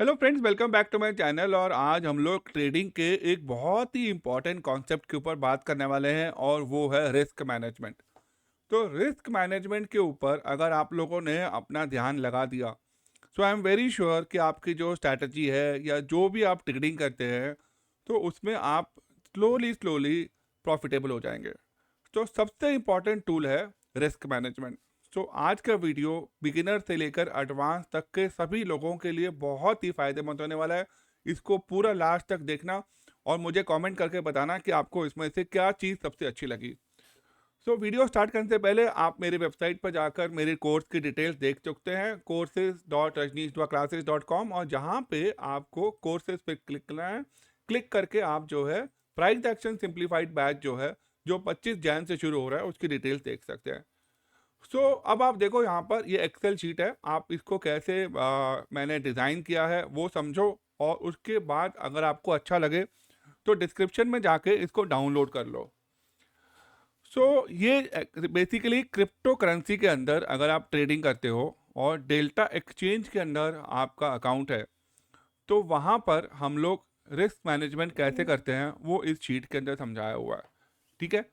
Hello friends, welcome back to my channel. और आज हम लोग ट्रेडिंग के एक बहुत ही इम्पोर्टेंट कॉन्सेप्ट के ऊपर बात करने वाले हैं और वो है रिस्क मैनेजमेंट। तो रिस्क मैनेजमेंट के ऊपर अगर आप लोगों ने अपना ध्यान लगा दिया, सो आई एम वेरी श्योर कि आपकी जो स्ट्रैटेजी है या जो भी आप ट्रेडिंग करते हैं, तो उसमें आप स्लोली स्लोली प्रॉफिटेबल हो जाएंगे। तो सबसे इम्पॉर्टेंट टूल है रिस्क मैनेजमेंट। तो आज का वीडियो बिगिनर से लेकर एडवांस तक के सभी लोगों के लिए बहुत ही फायदेमंद होने वाला है। इसको पूरा लास्ट तक देखना और मुझे कमेंट करके बताना कि आपको इसमें से क्या चीज़ सबसे अच्छी लगी। सो वीडियो स्टार्ट करने से पहले आप मेरी वेबसाइट पर जाकर मेरे कोर्स की डिटेल्स देख सकते हैं, courses.rajneesh.classes.com, और जहाँ पे आपको कोर्सेज पे क्लिक करना है। क्लिक करके आप जो है प्राइस एक्शन सिंप्लीफाइड बैच जो है, जो 25 जैन से शुरू हो रहा है, उसकी डिटेल्स देख सकते हैं। अब आप देखो, यहाँ पर ये एक्सेल शीट है। आप इसको कैसे मैंने डिज़ाइन किया है वो समझो, और उसके बाद अगर आपको अच्छा लगे तो डिस्क्रिप्शन में जाके इसको डाउनलोड कर लो। ये बेसिकली क्रिप्टो करेंसी के अंदर अगर आप ट्रेडिंग करते हो और डेल्टा एक्सचेंज के अंदर आपका अकाउंट है, तो वहाँ पर हम लोग रिस्क मैनेजमेंट कैसे करते हैं वो इस शीट के अंदर समझाया हुआ है। ठीक है।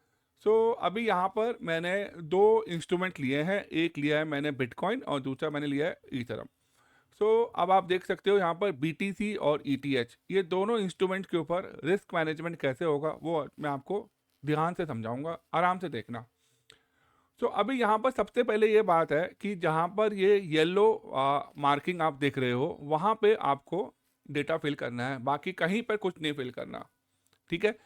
अभी यहाँ पर मैंने दो इंस्ट्रूमेंट लिए हैं, एक लिया है मैंने बिटकॉइन और दूसरा मैंने लिया है ईथरम। अब आप देख सकते हो यहाँ पर BTC और ETH, ये दोनों इंस्ट्रूमेंट के ऊपर रिस्क मैनेजमेंट कैसे होगा वो मैं आपको ध्यान से समझाऊंगा, आराम से देखना। अभी यहाँ पर सबसे पहले ये बात है कि जहाँ पर ये येलो मार्किंग आप देख रहे हो, वहाँ पे आपको डेटा फिल करना है, बाकी कहीं पर कुछ नहीं फिल करना। ठीक है।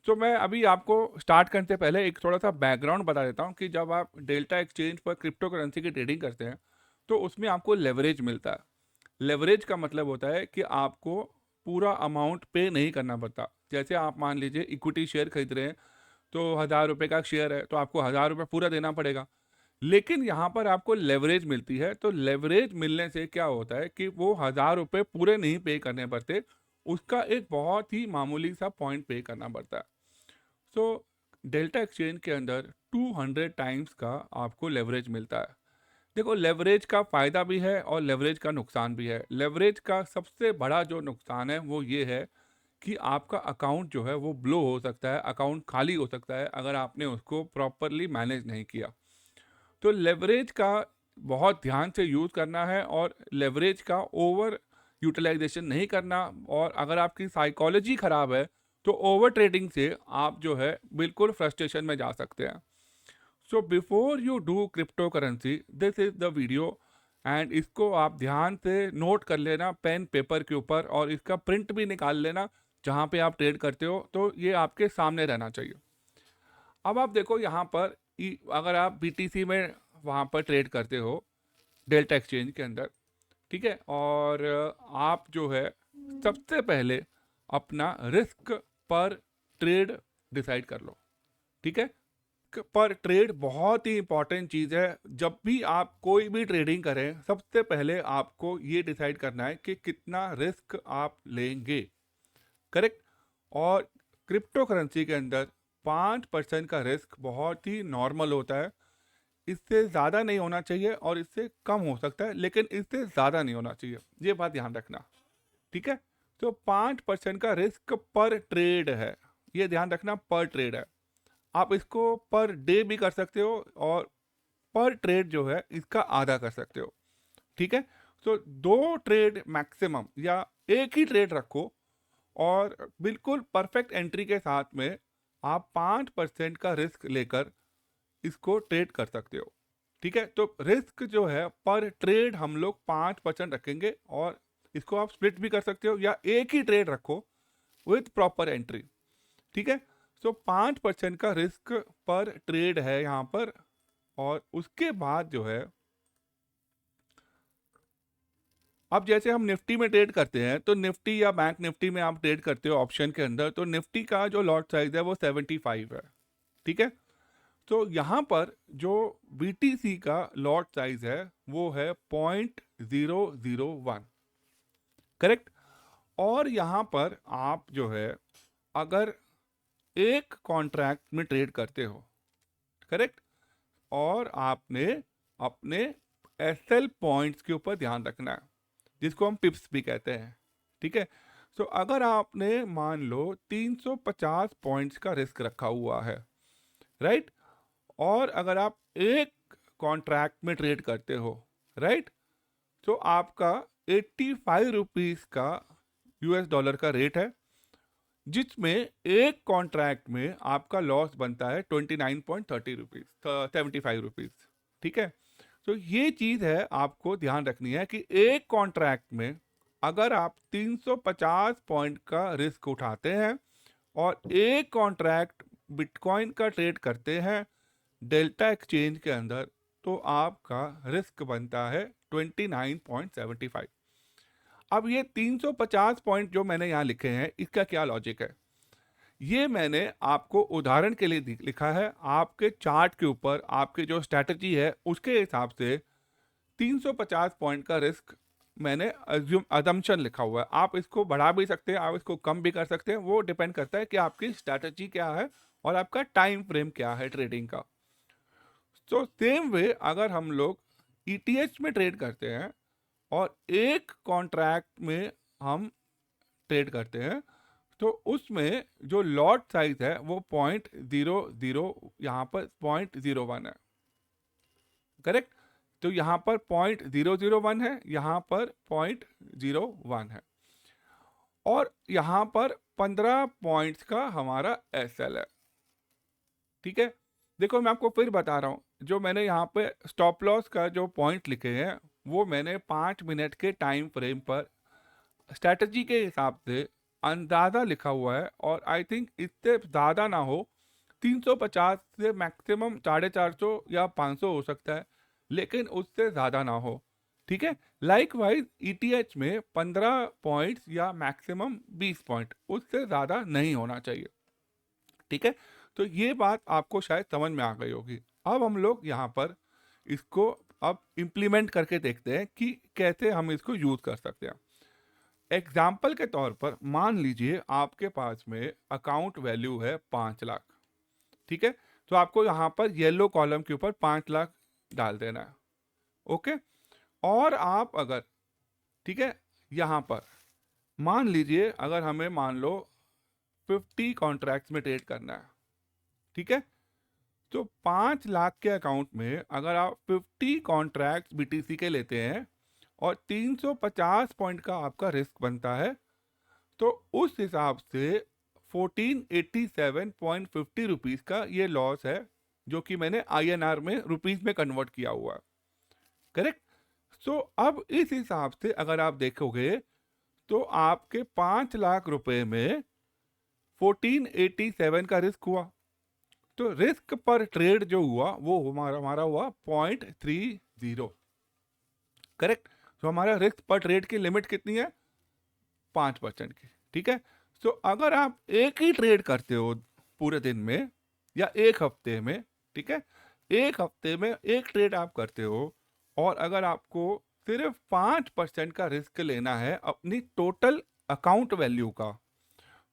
मैं अभी आपको स्टार्ट करने से पहले एक थोड़ा सा बैकग्राउंड बता देता हूँ कि जब आप डेल्टा एक्सचेंज पर क्रिप्टो करेंसी की ट्रेडिंग करते हैं, तो उसमें आपको लेवरेज मिलता है। लेवरेज का मतलब होता है कि आपको पूरा अमाउंट पे नहीं करना पड़ता। जैसे आप मान लीजिए इक्विटी शेयर खरीद रहे हैं, तो 1,000 रुपये का शेयर है तो आपको 1,000 रुपये पूरा देना पड़ेगा। लेकिन यहाँ पर आपको लेवरेज मिलती है, तो लेवरेज मिलने से क्या होता है कि वो 1,000 रुपये पूरे नहीं पे करने पड़ते, उसका एक बहुत ही मामूली सा पॉइंट पे करना पड़ता है। सो डेल्टा एक्सचेंज के अंदर 200 टाइम्स का आपको लेवरेज मिलता है। देखो, लेवरेज का फ़ायदा भी है और लेवरेज का नुकसान भी है। लेवरेज का सबसे बड़ा जो नुकसान है वो ये है कि आपका अकाउंट जो है वो ब्लो हो सकता है, अकाउंट खाली हो सकता है अगर आपने उसको प्रॉपरली मैनेज नहीं किया। तो लेवरेज का बहुत ध्यान से यूज़ करना है और लेवरेज का ओवर यूटिलाइजेशन नहीं करना। और अगर आपकी साइकोलॉजी ख़राब है तो ओवर ट्रेडिंग से आप जो है बिल्कुल फ्रस्ट्रेशन में जा सकते हैं। So before you do crypto currency, this is the video, and इसको आप ध्यान से नोट कर लेना पेन पेपर के ऊपर, और इसका प्रिंट भी निकाल लेना जहाँ पे आप ट्रेड करते हो, तो ये आपके सामने रहना चाहिए। अब आप देखो यहाँ पर अगर आप BTC में वहाँ पर ट्रेड करते हो डेल्टा एक्सचेंज के अंदर, ठीक है, और आप जो है सबसे पहले अपना रिस्क पर ट्रेड डिसाइड कर लो। ठीक है। पर ट्रेड बहुत ही इंपॉर्टेंट चीज़ है। जब भी आप कोई भी ट्रेडिंग करें, सबसे पहले आपको ये डिसाइड करना है कि कितना रिस्क आप लेंगे। करेक्ट। और क्रिप्टो करेंसी के अंदर 5% का रिस्क बहुत ही नॉर्मल होता है। इससे ज़्यादा नहीं होना चाहिए और इससे कम हो सकता है, लेकिन इससे ज़्यादा नहीं होना चाहिए, ये बात ध्यान रखना। ठीक है। 5% का रिस्क पर ट्रेड है, ये ध्यान रखना, पर ट्रेड है। आप इसको पर डे भी कर सकते हो और पर ट्रेड जो है इसका आधा कर सकते हो। ठीक है। 2 ट्रेड मैक्सिमम या एक ही ट्रेड रखो, और बिल्कुल परफेक्ट एंट्री के साथ में आप 5% का रिस्क लेकर इसको ट्रेड कर सकते हो। ठीक है। तो रिस्क जो है पर ट्रेड हम लोग 5% रखेंगे, और इसको आप स्प्लिट भी कर सकते हो या एक ही ट्रेड रखो विथ प्रॉपर एंट्री। ठीक है। 5% का रिस्क पर ट्रेड है यहाँ पर। और उसके बाद जो है, अब जैसे हम निफ्टी में ट्रेड करते हैं, तो निफ्टी या बैंक निफ्टी में आप ट्रेड करते हो ऑप्शन के अंदर, तो निफ्टी का जो लॉट साइज है वो 75 है। ठीक है। तो यहाँ पर जो BTC का लॉट साइज है वो है 0.001। करेक्ट। और यहाँ पर आप जो है अगर एक कॉन्ट्रैक्ट में ट्रेड करते हो, करेक्ट, और आपने अपने SL पॉइंट्स के ऊपर ध्यान रखना है। जिसको हम पिप्स भी कहते हैं, ठीक है। तो अगर आपने मान लो 350 पॉइंट्स का रिस्क रखा हुआ है, राइट, और अगर आप एक कॉन्ट्रैक्ट में ट्रेड करते हो, राइट, तो आपका 85 रुपीज़ का यूएस डॉलर का रेट है, जिसमें एक कॉन्ट्रैक्ट में आपका लॉस बनता है 29.30 रुपीज़, 75 रुपीज़, ठीक है। तो ये चीज़ है आपको ध्यान रखनी है कि एक कॉन्ट्रैक्ट में अगर आप 350 पॉइंट का रिस्क उठाते हैं और एक कॉन्ट्रैक्ट बिटकॉइन का ट्रेड करते हैं डेल्टा एक्सचेंज के अंदर, तो आपका रिस्क बनता है 29.75। अब ये 350 पॉइंट जो मैंने यहाँ लिखे हैं, इसका क्या लॉजिक है? ये मैंने आपको उदाहरण के लिए लिखा है, आपके चार्ट के ऊपर आपकी जो स्ट्रैटेजी है उसके हिसाब से 350 पॉइंट का रिस्क मैंने अजम्पशन लिखा हुआ है। आप इसको बढ़ा भी सकते हैं, आप इसको कम भी कर सकते हैं, वो डिपेंड करता है कि आपकी स्ट्रैटेजी क्या है और आपका टाइम फ्रेम क्या है ट्रेडिंग का। तो सेम वे अगर हम लोग ईटीएच में ट्रेड करते हैं और एक कॉन्ट्रैक्ट में हम ट्रेड करते हैं, तो उसमें जो लॉट साइज है वो 0.00, यहाँ पर 0.01 है, करेक्ट। तो यहाँ पर 0.001 है, यहाँ पर 0.01 है, और यहाँ पर 15 पॉइंट्स का हमारा एसएल है, ठीक है। देखो मैं आपको फिर बता रहा हूँ, जो मैंने यहाँ पे स्टॉप लॉस का जो पॉइंट लिखे हैं वो मैंने 5 मिनट के टाइम फ्रेम पर स्ट्रैटेजी के हिसाब से अंदाज़ा लिखा हुआ है, और आई थिंक इससे ज़्यादा ना हो, 350 से मैक्सिमम 450 या 500 हो सकता है, लेकिन उससे ज़्यादा ना हो, ठीक है। लाइक वाइज ईटीएच में 15 पॉइंट्स या मैक्सिमम 20 पॉइंट, उससे ज़्यादा नहीं होना चाहिए, ठीक है। तो ये बात आपको शायद समझ में आ गई होगी। अब हम लोग यहाँ पर इसको अब इम्प्लीमेंट करके देखते हैं कि कैसे हम इसको यूज़ कर सकते हैं। एग्जाम्पल के तौर पर मान लीजिए आपके पास में अकाउंट वैल्यू है 5 लाख, ठीक है। तो आपको यहाँ पर येलो कॉलम के ऊपर 5 लाख डाल देना है, ओके। और आप अगर, ठीक है, यहाँ पर मान लीजिए अगर हमें मान लो 50 कॉन्ट्रैक्ट्स में ट्रेड करना है, ठीक है। तो 5 लाख के अकाउंट में अगर आप 50 कॉन्ट्रैक्ट्स बीटीसी के लेते हैं और 350 पॉइंट का आपका रिस्क बनता है, तो उस हिसाब से 1487.50 रुपीज़ का ये लॉस है, जो कि मैंने आईएनआर में रुपीज़ में कन्वर्ट किया हुआ है, करेक्ट। सो अब इस हिसाब से अगर आप देखोगे तो आपके 5 लाख रुपए में 1487 का रिस्क हुआ, तो रिस्क पर ट्रेड जो हुआ वो हमारा हुआ 0.30, करेक्ट। तो हमारा रिस्क पर ट्रेड की लिमिट कितनी है? 5% की, ठीक है। तो अगर आप एक ही ट्रेड करते हो पूरे दिन में या एक हफ्ते में, ठीक है, एक हफ्ते में एक ट्रेड आप करते हो, और अगर आपको सिर्फ 5% का रिस्क लेना है अपनी टोटल अकाउंट वैल्यू का,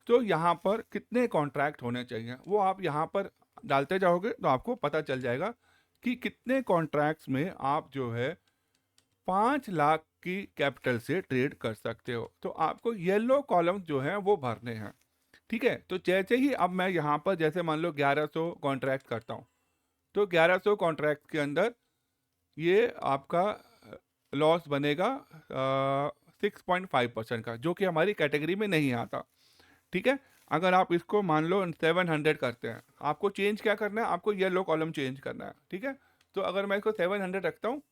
तो यहाँ पर कितने कॉन्ट्रैक्ट होने चाहिए वो आप यहाँ पर डालते जाओगे तो आपको पता चल जाएगा कि कितने कॉन्ट्रैक्ट्स में आप जो है 5 लाख की कैपिटल से ट्रेड कर सकते हो। तो आपको येलो कॉलम जो है वो भरने हैं, ठीक है। तो जैसे ही अब मैं यहाँ पर जैसे मान लो 1100 कॉन्ट्रैक्ट करता हूँ, तो 1100 कॉन्ट्रैक्ट के अंदर ये आपका लॉस बनेगा 6.5% का, जो कि हमारी कैटेगरी में नहीं आता, ठीक है। अगर आप इसको मान लो 700 करते हैं, आपको चेंज क्या करना है, आपको येलो कॉलम चेंज करना है, ठीक है। तो अगर मैं इसको 700 रखता हूँ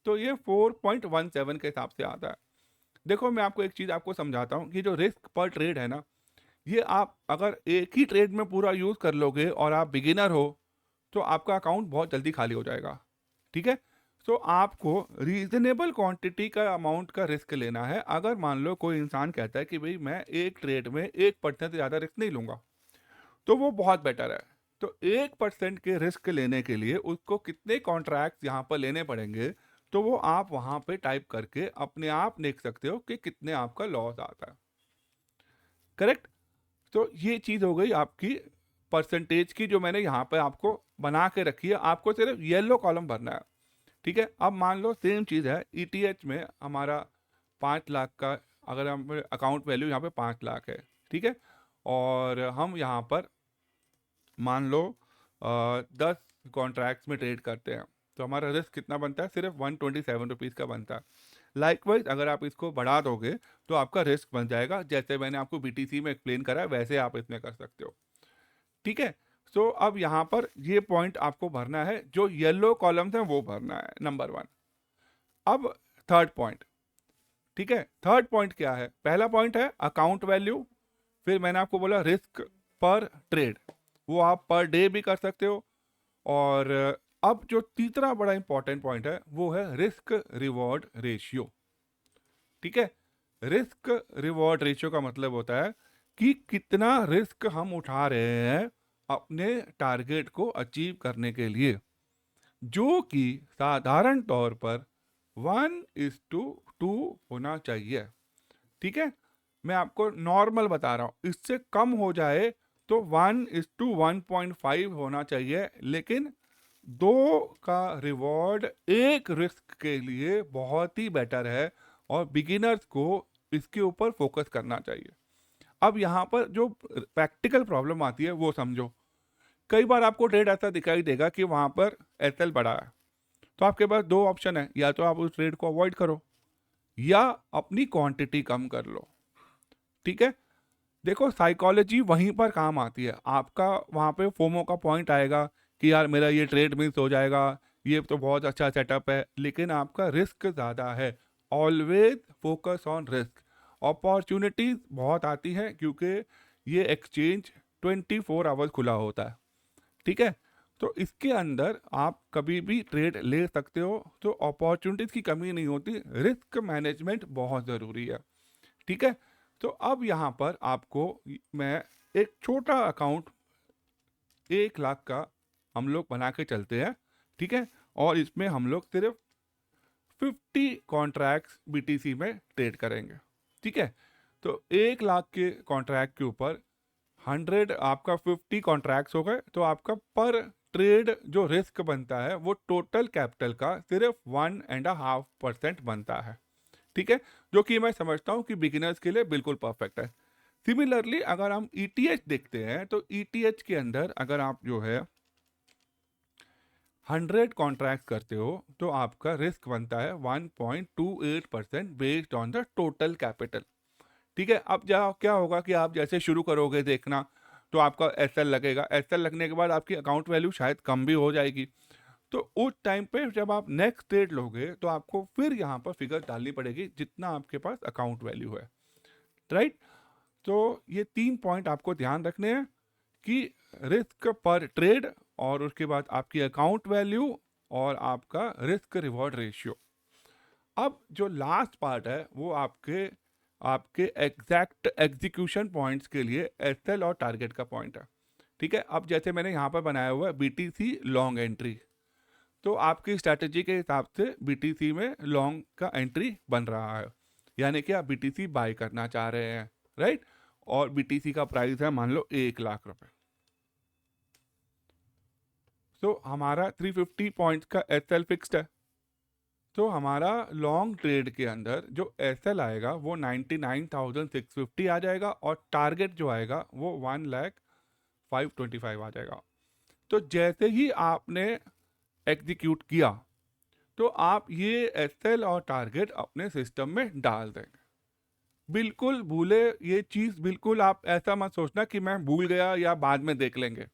तो ये 4.17 के हिसाब से आता है। देखो मैं आपको एक चीज़ आपको समझाता हूँ कि जो रिस्क पर ट्रेड है ना, ये आप अगर एक ही ट्रेड में पूरा यूज़ कर लोगे और आप बिगिनर हो तो आपका अकाउंट बहुत जल्दी खाली हो जाएगा, ठीक है। तो आपको रीजनेबल क्वांटिटी का अमाउंट का रिस्क लेना है। अगर मान लो कोई इंसान कहता है कि भाई मैं एक ट्रेड में 1% से ज़्यादा रिस्क नहीं लूँगा, तो वो बहुत बेटर है। तो 1% के रिस्क लेने के लिए उसको कितने कॉन्ट्रैक्ट यहाँ पर लेने पड़ेंगे, तो वो आप वहाँ पे टाइप करके अपने आप देख सकते हो कि कितने आपका लॉस आता है, करेक्ट। तो ये चीज़ हो गई आपकी परसेंटेज की, जो मैंने यहाँ पे आपको बना के रखी है। आपको सिर्फ येलो कॉलम भरना है, ठीक है। अब मान लो सेम चीज़ है ईटीएच में, हमारा 5 लाख का, अगर हम अकाउंट वैल्यू यहाँ पे 5 लाख है, ठीक है, और हम यहाँ पर मान लो 10 कॉन्ट्रैक्ट्स में ट्रेड करते हैं, तो हमारा रिस्क कितना बनता है? सिर्फ 127 रुपीज़ का बनता है। लाइकवाइज अगर आप इसको बढ़ा दोगे तो आपका रिस्क बन जाएगा, जैसे मैंने आपको बीटीसी में एक्सप्लेन करा है वैसे आप इसमें कर सकते हो, ठीक है। सो अब यहाँ पर ये पॉइंट आपको भरना है, जो येलो कॉलम्स हैं वो भरना है, नंबर 1। अब थर्ड पॉइंट, ठीक है, थर्ड पॉइंट क्या है? पहला पॉइंट है अकाउंट वैल्यू, फिर मैंने आपको बोला रिस्क पर ट्रेड, वो आप पर डे भी कर सकते हो, और अब जो तीसरा बड़ा इंपॉर्टेंट पॉइंट है वो है रिस्क रिवॉर्ड रेशियो, ठीक है। रिस्क रिवॉर्ड रेशियो का मतलब होता है कि कितना रिस्क हम उठा रहे हैं अपने टारगेट को अचीव करने के लिए, जो कि साधारण तौर पर 1:2 होना चाहिए, ठीक है। मैं आपको नॉर्मल बता रहा हूं, इससे कम हो जाए तो 1:1.5 होना चाहिए, लेकिन 2 का रिवॉर्ड एक रिस्क के लिए बहुत ही बेटर है, और बिगिनर्स को इसके ऊपर फोकस करना चाहिए। अब यहाँ पर जो प्रैक्टिकल प्रॉब्लम आती है वो समझो। कई बार आपको ट्रेड ऐसा दिखाई देगा कि वहाँ पर एसएल बढ़ा है, तो आपके पास 2 ऑप्शन है, या तो आप उस ट्रेड को अवॉइड करो या अपनी क्वांटिटी कम कर लो, ठीक है। देखो साइकोलॉजी वहीं पर काम आती है, आपका वहाँ पे फोमो का पॉइंट आएगा कि यार मेरा ये ट्रेड मिस हो जाएगा, ये तो बहुत अच्छा सेटअप है, लेकिन आपका रिस्क ज़्यादा है। Always focus on risk. Opportunities बहुत आती हैं क्योंकि ये एक्सचेंज 24 आवर्स खुला होता है, ठीक है। तो इसके अंदर आप कभी भी ट्रेड ले सकते हो, तो अपॉर्चुनिटीज की कमी नहीं होती, रिस्क मैनेजमेंट बहुत ज़रूरी है, ठीक है। तो अब यहाँ पर आपको मैं एक छोटा अकाउंट 1 लाख का हम लोग बना के चलते हैं, ठीक है, और इसमें हम लोग सिर्फ 50 कॉन्ट्रैक्ट्स बीटीसी में ट्रेड करेंगे, ठीक है। तो 1 लाख के कॉन्ट्रैक्ट के ऊपर 100 आपका 50 कॉन्ट्रैक्ट्स हो गए, तो आपका पर ट्रेड जो रिस्क बनता है वो टोटल कैपिटल का सिर्फ 1.5% बनता है, ठीक है, जो कि मैं समझता हूँ कि बिगिनर्स के लिए बिल्कुल परफेक्ट है। सिमिलरली अगर हम ईटीएच देखते हैं, तो ईटीएच के अंदर अगर आप जो है 100 कॉन्ट्रैक्ट करते हो तो आपका रिस्क बनता है 1.28% based on the total capital, ठीक है। अब क्या होगा कि आप जैसे शुरू करोगे देखना, तो आपका एसएल लगेगा, एसएल लगने के बाद आपकी अकाउंट वैल्यू शायद कम भी हो जाएगी, तो उस टाइम पे जब आप नेक्स्ट ट्रेड लोगे तो आपको फिर यहाँ पर फिगर डालनी पड़ेगी जितना आपके पास अकाउंट वैल्यू है, राइट। तो ये 3 पॉइंट आपको ध्यान रखने हैं कि रिस्क पर ट्रेड, और उसके बाद आपकी अकाउंट वैल्यू, और आपका रिस्क रिवॉर्ड रेशियो। अब जो लास्ट पार्ट है वो आपके आपके एग्जैक्ट एग्जीक्यूशन पॉइंट्स के लिए एसएल और टारगेट का पॉइंट है, ठीक है। अब जैसे मैंने यहाँ पर बनाया हुआ है बीटीसी लॉन्ग एंट्री, तो आपकी स्ट्रैटेजी के हिसाब से बीटीसी में लॉन्ग का एंट्री बन रहा है, यानी कि आप बीटीसी बाय करना चाह रहे हैं, राइट। और बीटीसी का प्राइस है मान लो 1 लाख रुपए, तो हमारा 350 पॉइंट्स का एसएल फिक्स्ड है, तो हमारा लॉन्ग ट्रेड के अंदर जो एसएल आएगा वो 99,650 आ जाएगा, और टारगेट जो आएगा वो 1,05,25 आ जाएगा। तो जैसे ही आपने एग्जीक्यूट किया तो आप ये एसएल और टारगेट अपने सिस्टम में डाल देंगे। बिल्कुल भूले ये चीज़, बिल्कुल आप ऐसा मत सोचना कि मैं भूल गया या बाद में देख लेंगे।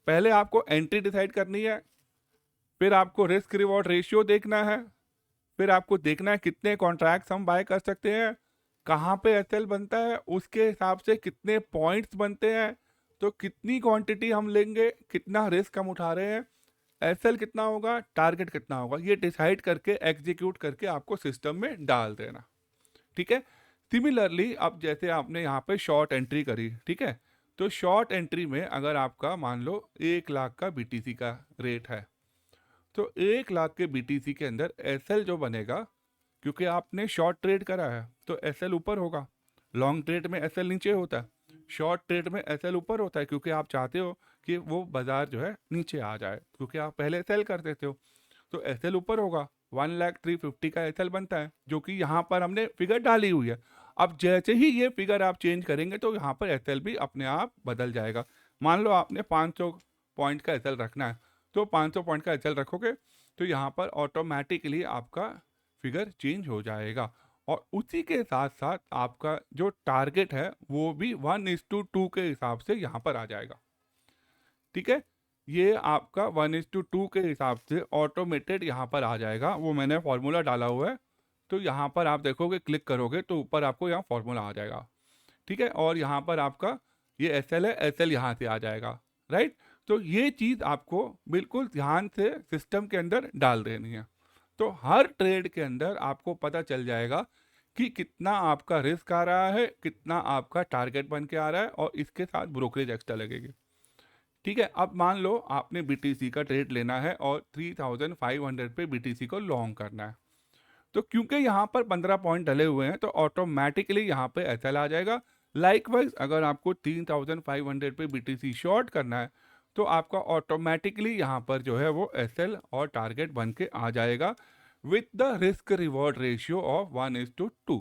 पहले आपको एंट्री डिसाइड करनी है, फिर आपको रिस्क रिवॉर्ड रेशियो देखना है, फिर आपको देखना है कितने कॉन्ट्रैक्ट्स हम बाय कर सकते हैं, कहाँ पे एसएल बनता है, उसके हिसाब से कितने पॉइंट्स बनते हैं, तो कितनी क्वांटिटी हम लेंगे, कितना रिस्क हम उठा रहे हैं, एसएल कितना होगा, टारगेट कितना होगा, ये डिसाइड करके एग्जीक्यूट करके आपको सिस्टम में डाल देना, ठीक है। सिमिलरली अब जैसे आपने यहाँ पे शॉर्ट एंट्री करी, ठीक है, तो शॉर्ट एंट्री में अगर आपका मान लो 1 लाख का बीटीसी का रेट है, तो 1 लाख के बीटीसी के अंदर एसएल जो बनेगा, क्योंकि आपने शॉर्ट ट्रेड करा है तो एसएल ऊपर होगा, लॉन्ग ट्रेड में एसएल नीचे होता है, शॉर्ट ट्रेड में एसएल ऊपर होता है, क्योंकि आप चाहते हो कि वो बाजार जो है नीचे आ जाए, क्योंकि आप पहले सेल कर देते हो, तो एसएल ऊपर होगा, 1,03,50 का एसएल बनता है, जो कि यहाँ पर हमने फिगर डाली हुई है। अब जैसे ही ये फिगर आप चेंज करेंगे तो यहाँ पर एसएल भी अपने आप बदल जाएगा। मान लो आपने 500 पॉइंट का एसएल रखना है, तो 500 पॉइंट का एसएल रखोगे तो यहाँ पर ऑटोमेटिकली आपका फिगर चेंज हो जाएगा। और उसी के साथ साथ आपका जो टारगेट है वो भी 1:2 के हिसाब से यहाँ पर आ जाएगा। ठीक है, ये आपका 1:2 के हिसाब से ऑटोमेटेड यहाँ पर आ जाएगा। वो मैंने फॉर्मूला डाला हुआ है, तो यहाँ पर आप देखोगे, क्लिक करोगे तो ऊपर आपको यहाँ फॉर्मूला आ जाएगा। ठीक है, और यहाँ पर आपका ये एसएल है, एसएल यहाँ से आ जाएगा। राइट, तो ये चीज़ आपको बिल्कुल ध्यान से सिस्टम के अंदर डाल देनी है। तो हर ट्रेड के अंदर आपको पता चल जाएगा कि कितना आपका रिस्क आ रहा है, कितना आपका टारगेट बन के आ रहा है, और इसके साथ ब्रोकरेज एक्स्ट्रा लगेगी। ठीक है, अब मान लो आपने बीटीसी का ट्रेड लेना है और 3,500 पे बीटीसी को लॉन्ग करना है, तो क्योंकि यहाँ पर 15 पॉइंट डले हुए हैं तो ऑटोमेटिकली यहाँ पे एसएल आ जाएगा। लाइकवाइज अगर आपको 3,500 पे बीटीसी शॉर्ट करना है तो आपका ऑटोमेटिकली यहाँ पर जो है वो एसएल और टारगेट बन के आ जाएगा with the risk reward ratio of 1:2।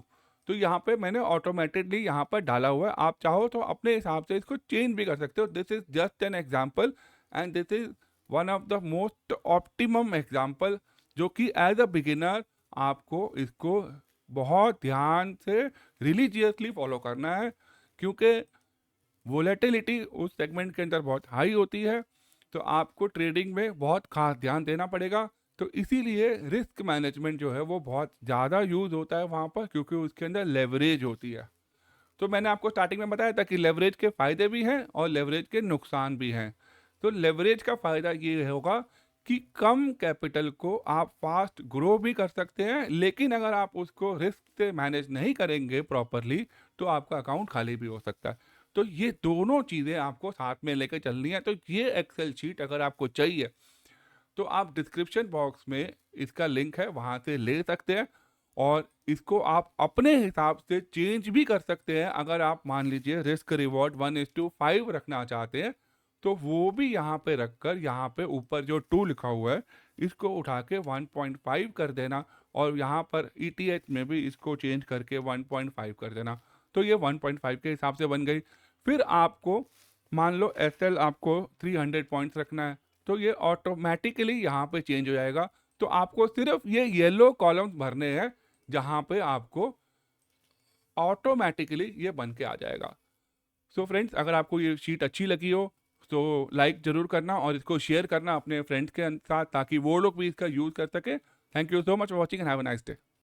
तो यहाँ पे मैंने ऑटोमेटिकली यहाँ पर डाला हुआ है, आप चाहो तो अपने हिसाब से इसको चेंज भी कर सकते हो। This is just an example and this is one of the most optimum example, जो कि एज अ बिगिनर आपको इसको बहुत ध्यान से रिलीजियसली फॉलो करना है, क्योंकि वोलेटिलिटी उस सेगमेंट के अंदर बहुत हाई होती है, तो आपको ट्रेडिंग में बहुत खास ध्यान देना पड़ेगा। तो इसीलिए रिस्क मैनेजमेंट जो है वो बहुत ज़्यादा यूज़ होता है वहाँ पर, क्योंकि उसके अंदर लेवरेज होती है। तो मैंने आपको स्टार्टिंग में बताया था कि लेवरेज के फ़ायदे भी हैं और लेवरेज के नुकसान भी हैं। तो लेवरेज का फ़ायदा ये होगा कि कम कैपिटल को आप फास्ट ग्रो भी कर सकते हैं, लेकिन अगर आप उसको रिस्क से मैनेज नहीं करेंगे प्रॉपरली तो आपका अकाउंट खाली भी हो सकता है। तो ये दोनों चीज़ें आपको साथ में लेकर चलनी है। तो ये एक्सेल शीट अगर आपको चाहिए तो आप डिस्क्रिप्शन बॉक्स में इसका लिंक है, वहाँ से ले सकते हैं, और इसको आप अपने हिसाब से चेंज भी कर सकते हैं। अगर आप मान लीजिए रिस्क रिवॉर्ड 1:5 रखना चाहते हैं तो वो भी यहाँ पे रखकर, यहाँ पे ऊपर जो 2 लिखा हुआ है इसको उठा के 1.5 कर देना, और यहाँ पर ETH में भी इसको चेंज करके 1.5 कर देना। तो ये 1.5 के हिसाब से बन गई। फिर आपको मान लो एसएल आपको 300 पॉइंट्स रखना है, तो ये ऑटोमेटिकली यहाँ पे चेंज हो जाएगा। तो आपको सिर्फ ये येलो कॉलम्स भरने हैं जहाँ पे आपको ऑटोमेटिकली ये बन के आ जाएगा। सो फ्रेंड्स, अगर आपको ये शीट अच्छी लगी हो तो लाइक ज़रूर करना और इसको शेयर करना अपने फ्रेंड्स के साथ, ताकि वो लोग भी इसका यूज़ कर सके। Thank you so much for watching and have a nice day.